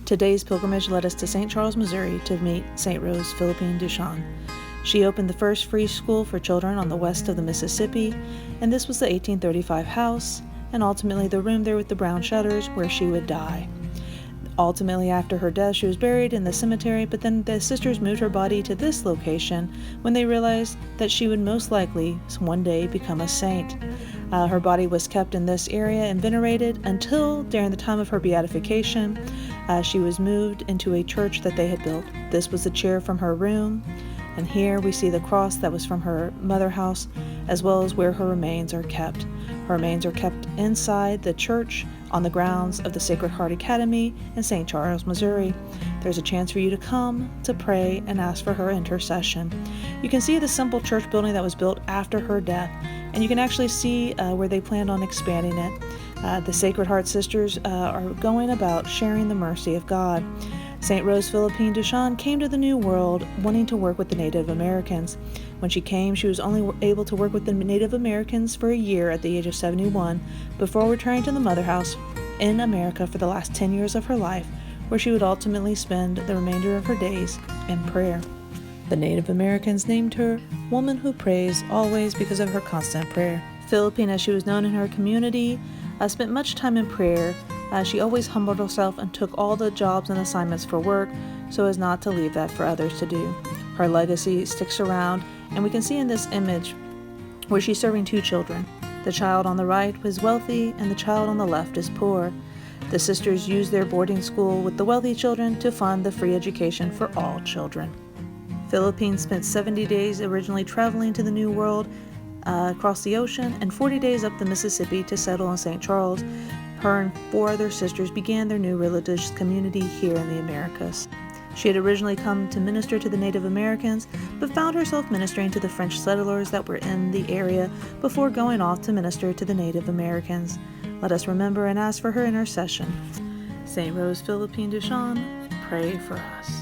Today's pilgrimage led us to St. Charles, Missouri to meet St. Rose Philippine Duchon. She opened the first free school for children on the west of the Mississippi, and this was the 1835 house, and ultimately the room there with the brown shutters where she would die. Ultimately, after her death, she was buried in the cemetery, but then the sisters moved her body to this location when they realized that she would most likely one day become a saint. Her body was kept in this area and venerated until during the time of her beatification, she was moved into a church that they had built. This was the chair from her room, and here we see the cross that was from her mother house, as well as where her remains are kept. Her remains are kept inside the church on the grounds of the Sacred Heart Academy in St. Charles, Missouri. There's a chance for you to come to pray and ask for her intercession. You can see the simple church building that was built after her death, and you can actually see where they planned on expanding it. The Sacred Heart Sisters are going about sharing the mercy of God. St. Rose Philippine Duchon came to the New World wanting to work with the Native Americans. When she came, she was only able to work with the Native Americans for a year at the age of 71 before returning to the mother house in America for the last 10 years of her life, where she would ultimately spend the remainder of her days in prayer. The Native Americans named her Woman Who Prays Always because of her constant prayer. Philippine, as she was known in her community, spent much time in prayer. She always humbled herself and took all the jobs and assignments for work so as not to leave that for others to do. Her legacy sticks around, and we can see in this image where she's serving two children. The child on the right was wealthy and the child on the left is poor. The sisters used their boarding school with the wealthy children to fund the free education for all children. Philippine spent 70 days originally traveling to the New World across the ocean and 40 days up the Mississippi to settle in St. Charles. Her and 4 other sisters began their new religious community here in the Americas. She had originally come to minister to the Native Americans, but found herself ministering to the French settlers that were in the area before going off to minister to the Native Americans. Let us remember and ask for her intercession. St. Rose Philippine Duchon, pray for us.